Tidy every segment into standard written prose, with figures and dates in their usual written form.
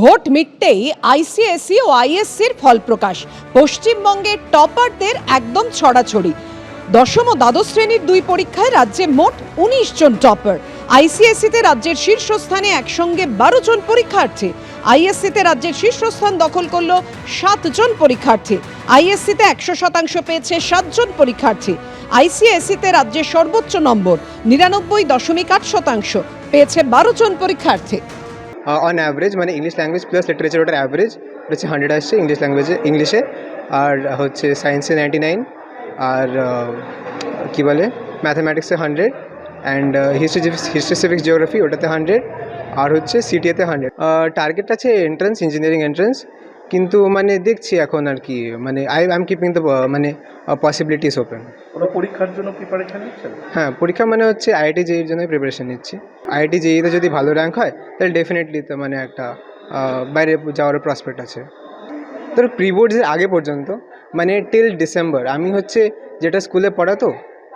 Vote মিটতেই ICSE ও আইএসসির ফল প্রকাশ। পশ্চিমবঙ্গের টপারদের একদম ছড়াছড়ি। দশম ও দ্বাদশ শ্রেণীর দুই পরীক্ষায় রাজ্যে মোট ১৯ জন টপার। আইসিএসসিতে রাজ্যের শীর্ষস্থানে একসঙ্গে ১২ জন পরীক্ষার্থী। আইএসসিতে রাজ্যের শীর্ষস্থান দখল করল ৭ জন পরীক্ষার্থী। আইএসসিতে ১০০% পেয়েছে ৭ জন পরীক্ষার্থী। আইসিএসসিতে রাজ্যের সর্বোচ্চ নম্বর ৯৯.৮% পেয়েছে ১২ জন পরীক্ষার্থী। অন অ্যাভারেজ মানে ইংলিশ ল্যাঙ্গুয়েজ প্লাস লিটারেচার ওটার অ্যাভারেজ হচ্ছে 100 আসছে ইংলিশে, আর হচ্ছে সায়েন্সে 99, আর কী বলে ম্যাথামেটিক্সে 100, অ্যান্ড হিস্ট্রি সিভিক্স জিওগ্রাফি ওটাতে 100, আর হচ্ছে সিটিএতে 100। টার্গেট আছে এন্ট্রান্স, ইঞ্জিনিয়ারিং এন্ট্রান্স, কিন্তু মানে দেখছি এখন আর কি, মানে আই এম কিপিং দ্য মানে পসিবিলিটিস ওপেন। কোনো পরীক্ষার জন্য প্রিপারেশন নিচ্ছেন? হ্যাঁ, পরীক্ষা মানে হচ্ছে আইআইটি জেইর জন্য প্রিপারেশন নিচ্ছি। আইআইটি জেইতে যদি ভালো র্যাঙ্ক হয় তাহলে ডেফিনেটলি তো মানে একটা বাইরে যাওয়ার প্রসপেক্ট আছে। তো প্রি বোর্ডসের আগে পর্যন্ত মানে টিল ডিসেম্বর আমি হচ্ছে যেটা স্কুলে পড়াতো,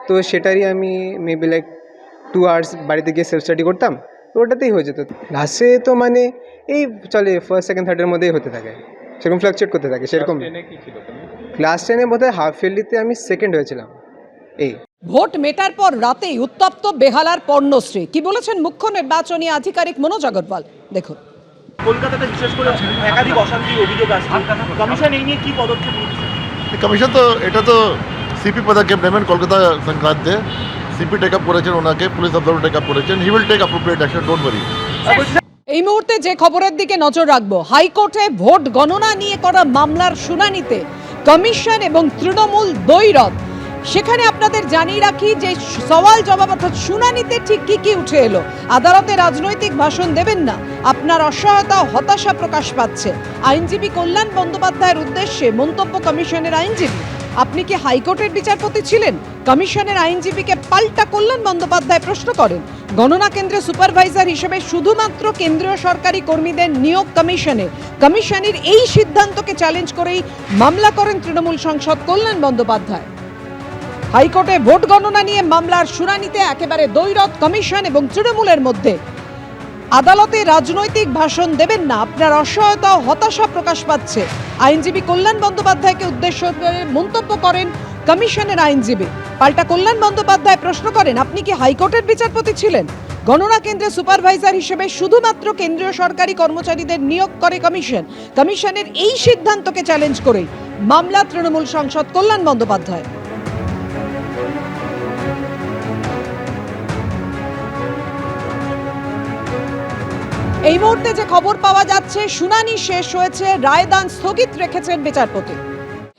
তো সেটারই আমি মেবি লাইক 2 আওয়ার্স বাড়িতে গিয়ে সেলফ স্টাডি করতাম, তো ওটাতেই হয়ে যেত। ক্লাসে তো মানে এই চলে ফার্স্ট সেকেন্ড থার্ডের মধ্যেই হতে থাকে, সেরকম ফ্লাকচুয়েট করতে থাকে সেরকম। ক্লাস 10-এ বোধহয় হাফ ইয়ারলিতে আমি সেকেন্ড হয়েছিলাম। এই ভোট মেটার পর রাতেই উত্তপ্ত বেহালার পর্ণশ্রী। কি বলেছেন মুখ্য নির্বাচনী আধিকারিক মনোজ আগরওয়াল, দেখুন। কলকাতাতে বিশেষ করে একাধিক অশান্তির অভিযোগ আসছে, কমিশন এই নিয়ে কি পদক্ষেপ নিচ্ছে? কমিশন তো এটা তো সিপি পদক্ষেপ নেবেন কলকাতা সংক্রান্তে। সিপি টেক আপ করেছেন, ওনাকে পুলিশ অবজারভার টেক আপ করেছেন। He will take appropriate action, don't worry. এই মুহূর্তে যে খবরের দিকে নজর রাখবো, হাইকোর্টে ভোট গণনা নিয়ে করা মামলার শুনানিতে কমিশন এবং তৃণমূল দ্বৈরথ। সেখানে আপনাদের জানিয়ে রাখি যে সওয়াল জবাব অর্থাৎ শুনানিতে ঠিক কি উঠে এলো। আদালতে রাজনৈতিক ভাষণ দেবেন না, আপনার অসহায়তা ও হতাশা প্রকাশ পাচ্ছে। আইনজীবী কল্যাণ বন্দ্যোপাধ্যায়ের উদ্দেশ্যে মন্তব্য কমিশনের আইনজীবী। আপনি কি হাইকোর্টের বিচারপতি ছিলেন? কমিশনের আইনজীবীকে পাল্টা কল্যাণ বন্দ্যোপাধ্যায় প্রশ্ন করেন। গণনা কেন্দ্রে সুপারভাইজার হিসেবে শুধুমাত্র কেন্দ্রীয় সরকারি কর্মীদের নিয়োগ কমিশনের এই সিদ্ধান্তকে চ্যালেঞ্জ করেই মামলা করেন তৃণমূল সাংসদ কল্যাণ বন্দ্যোপাধ্যায়। হাইকোর্টে ভোট গণনা নিয়ে মামলার শুনানিতে একেবারে দ্বৈরথ কমিশন এবং তৃণমূলের মধ্যে। আদালতে রাজনৈতিক ভাষণ দেবেন না, আপনার অসহায়তা ও হতাশা প্রকাশ পাচ্ছে। আইনজীবী কল্যাণ বন্দ্যোপাধ্যায়কে উদ্দেশ্য করে মন্তব্য করেন কমিশনের আইনজীবী। পাল্টা কল্যাণ বন্দ্যোপাধ্যায় প্রশ্ন করেন, আপনি কি হাইকোর্টের বিচারপতি ছিলেন? গণনা কেন্দ্রে সুপারভাইজার হিসেবে শুধুমাত্র কেন্দ্রীয় সরকারি কর্মচারীদের নিয়োগ করে কমিশনের এই সিদ্ধান্তকে চ্যালেঞ্জ করেই মামলা তৃণমূল সাংসদ কল্যাণ বন্দ্যোপাধ্যায়। এই মুহূর্তে যে খবর পাওয়া যাচ্ছে, শুনানি শেষ হয়েছে, রায়দান স্থগিত রেখেছেন বিচারপতি।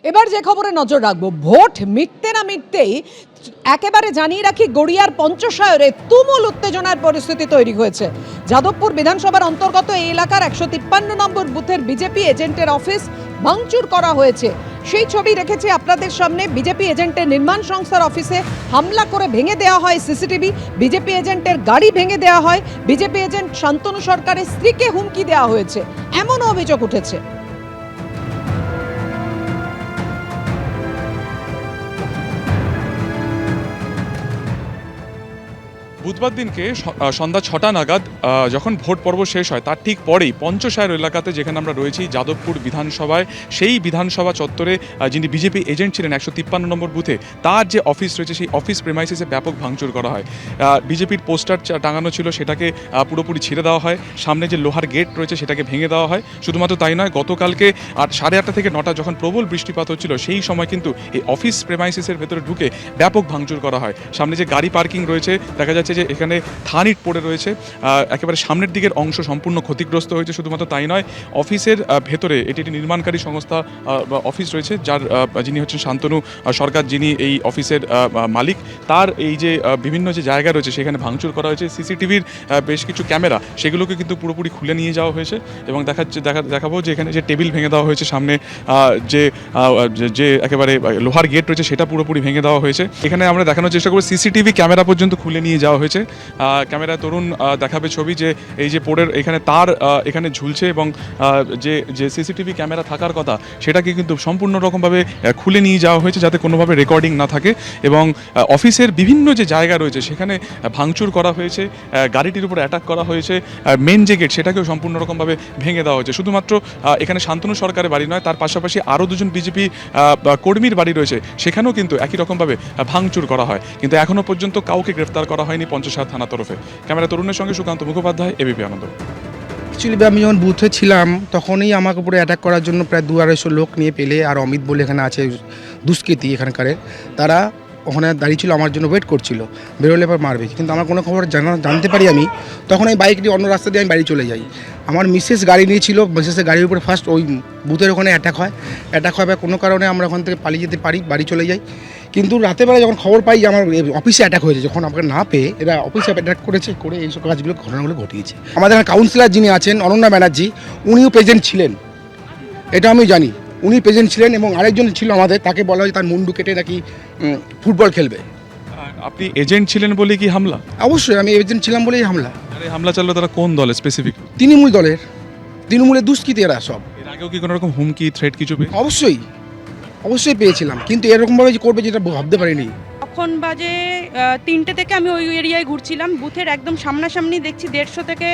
এবার যে খবরে নজর রাখবো, ভোট মিটতে না মিটতেই একেবারে জানিয়ে রাখি গড়িয়ার পঞ্চশায়রে তুমুল উত্তেজনার পরিস্থিতি তৈরি হয়েছে। যাদবপুর বিধানসভার অন্তর্গত এই এলাকার ১৫৩ নম্বর বুথের বিজেপি এজেন্টের অফিস ভাঙচুর করা হয়েছে। সেই ছবি রেখেছি আপনাদের সামনে। বিজেপি এজেন্টের নির্মাণ সংস্থার অফিসে হামলা করে ভেঙে দেওয়া হয় সিসিটিভি, বিজেপি এজেন্টের গাড়ি ভেঙে দেওয়া হয়, বিজেপি এজেন্ট শান্তনু সরকারের স্ত্রীকে হুমকি দেওয়া হয়েছে, এমনও অভিযোগ উঠেছে। বুধবার দিনকে সন্ধ্যা 6টা নাগাদ যখন ভোট পর্ব শেষ হয় তার ঠিক পরেই পঞ্চশায়র এলাকাতে, যেখানে আমরা রয়েছি যাদবপুর বিধানসভায়, সেই বিধানসভা চত্বরে যিনি বিজেপি এজেন্ট ছিলেন ১৫৩ নম্বর বুথে, তার যে অফিস রয়েছে সেই অফিস প্রেমাইসিসে ব্যাপক ভাঙচুর করা হয়। বিজেপির পোস্টার টাঙানো ছিল সেটাকে পুরোপুরি ছিঁড়ে দেওয়া হয়, সামনে যে লোহার গেট রয়েছে সেটাকে ভেঙে দেওয়া হয়। শুধুমাত্র তাই নয়, গতকালকে 8:30 থেকে 9টা যখন প্রবল বৃষ্টিপাত হচ্ছিল সেই সময় কিন্তু এই অফিস প্রেমাইসিসের ভেতরে ঢুকে ব্যাপক ভাঙচুর করা হয়। সামনে যে গাড়ি পার্কিং রয়েছে দেখা যাচ্ছে যে এখানে থানিট পড়ে রয়েছে, একেবারে সামনের দিকের অংশ সম্পূর্ণ ক্ষতিগ্রস্ত হয়েছে। শুধুমাত্র তাই নয়, অফিসের ভেতরে এটি একটি নির্মাণকারী সংস্থা অফিস রয়েছে, যার যিনি হচ্ছেন শান্তনু সরকার, যিনি এই অফিসের মালিক, তার এই যে বিভিন্ন যে জায়গা রয়েছে সেখানে ভাঙচুর করা হয়েছে। সিসিটিভির বেশ কিছু ক্যামেরা সেগুলোকে কিন্তু পুরোপুরি খুলে নিয়ে যাওয়া হয়েছে এবং দেখাবো যে এখানে যে টেবিল ভেঙে দেওয়া হয়েছে, সামনে যে একেবারে লোহার গেট রয়েছে সেটা পুরোপুরি ভেঙে দেওয়া হয়েছে। এখানে আমরা দেখানোর চেষ্টা করবো সিসিটিভি ক্যামেরা পর্যন্ত খুলে নিয়ে যাওয়া হয়েছে। হয়েছে। ক্যামেরায় তরুণ দেখাবে ছবি যে এই যে পোড়ের এখানে তার এখানে ঝুলছে এবং যে সিসিটিভি ক্যামেরা থাকার কথা সেটাকে কিন্তু সম্পূর্ণ রকমভাবে খুলে নিয়ে যাওয়া হয়েছে যাতে কোনোভাবে রেকর্ডিং না থাকে এবং অফিসের বিভিন্ন যে জায়গা রয়েছে সেখানে ভাঙচুর করা হয়েছে, গাড়িটির উপর অ্যাটাক করা হয়েছে, মেন যে গেট সেটাকেও সম্পূর্ণ রকমভাবে ভেঙে দেওয়া হয়েছে। শুধুমাত্র এখানে শান্তনু সরকারের বাড়ি নয়, তার পাশাপাশি আরও দুজন বিজেপি কর্মীর বাড়ি রয়েছে, সেখানেও কিন্তু একই রকমভাবে ভাঙচুর করা হয়, কিন্তু এখনও পর্যন্ত কাউকে গ্রেফতার করা হয়নি পঞ্চশাল থানা তরফে। ক্যামেরা তরুণের সঙ্গে সুকান্ত মুখোপাধ্যায়, এবিপি আনন্দ। অ্যাকচুয়ালি আমি যখন বুথে ছিলাম তখনই আমাকে উপরে অ্যাটাক করার জন্য প্রায় 200-250 লোক নিয়ে পেলে, আর অমিত বলে এখানে আছে দুষ্কৃতী এখানকারে, তারা ওখানে দাঁড়িয়ে ছিল, আমার জন্য ওয়েট করছিল বেরোলে এবার মারবে, কিন্তু আমার কোনো খবর জানতে পারি আমি, তখন আমি বাইক নিয়ে অন্য রাস্তা দিয়ে আমি বাড়ি চলে যাই। আমার মিসেস গাড়ি নিয়েছিল, মিসেসের গাড়ির উপরে ফার্স্ট ওই বুথের ওখানে অ্যাটাক হয় বা কোনো কারণে আমরা ওখান থেকে পালিয়ে যেতে পারি, বাড়ি চলে যাই। কিন্তু রাতেরবেলা যখন খবর পাই যে আমার অফিসে অ্যাটাক হয়েছে, যখন আমাকে না পেয়ে এরা অফিসে অ্যাটাক করেছে, করে এইসব কাজগুলো ঘটনাগুলো ঘটিয়েছে। আমাদের কাউন্সিলর যিনি আছেন অনন্যা ব্যানার্জি, উনিও প্রেজেন্ট ছিলেন, এটা আমি জানি, উনি প্রেজেন্ট ছিলেন এবং আরেকজন ছিল আমাদের, তাকে বলা হয় তার মুন্ডু কেটে নাকি ফুটবল খেলবে। আপনি এজেন্ট ছিলেন বলে কি হামলা? অবশ্যই আমি এজেন্ট ছিলাম বলেই হামলা। আরে হামলা চাললো তারা কোন দলে স্পেসিফিক? তৃণমূল দলের, তৃণমূলের দুষ্কৃতী এরা সব। এর আগেও কি কোনো রকম হুমকি থ্রেট কিছু পেয়ে? অবশ্যই পেয়েছিলাম, কিন্তু এরকমভাবে যে করবে যেটা ভাবতে পারিনি। তখন বাজে 3টে থেকে আমি ওই এরিয়ায় ঘুরছিলাম, বুথের একদম সামনাসামনি দেখছি 150 থেকে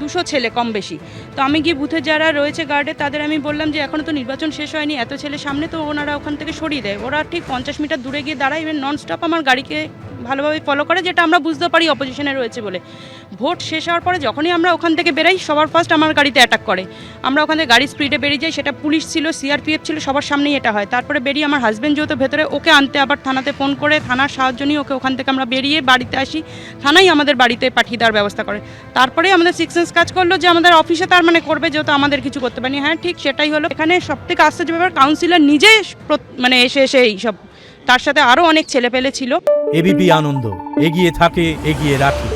200 ছেলে কম বেশি। তো আমি গিয়ে বুথে যারা রয়েছে গার্ডে তাদের আমি বললাম যে এখনও তো নির্বাচন শেষ হয়নি, এত ছেলে সামনে, তো ওনারা ওখান থেকে সরিয়ে দেয়। ওরা ঠিক 50 মিটার দূরে গিয়ে দাঁড়ায়, ইভেন নন স্টপ আমার গাড়িকে ভালোভাবে ফলো করে, যেটা আমরা বুঝতে পারি অপোজিশনে রয়েছে বলে। ভোট শেষ হওয়ার পরে যখনই আমরা ওখান থেকে বেরাই, সবার ফার্স্ট আমার গাড়িতে অ্যাটাক করে। আমরা ওখান থেকে গাড়ি স্পিডে বেরিয়ে যাই, সেটা পুলিশ ছিল, সিআরপিএফ ছিল, সবার সামনেই এটা হয়। তারপরে বেরিয়ে আমার হাজব্যান্ড যেহেতু ভেতরে, ওকে আনতে আবার থানাতে ফোন করে, থানার সাহায্য নিয়ে ওকে ওখান থেকে আমরা বেরিয়ে বাড়িতে আসি, থানাই আমাদের বাড়িতে পাঠিয়ে দেওয়ার ব্যবস্থা করে। তারপরে আমাদের সিক্সেন্স কাজ করলো যে আমাদের অফিসে তার মানে করবে, যেহেতু আমাদের কিছু করতে পারিনি। হ্যাঁ ঠিক সেটাই হলো। এখানে সব থেকে আশ্চর্য ব্যাপার, কাউন্সিলর নিজে মানে এসে এইসব, তার সাথে আরও অনেক ছেলেপেলে ছিল। এবিপি আনন্দ, এগিয়ে থাকে, এগিয়ে রাখে।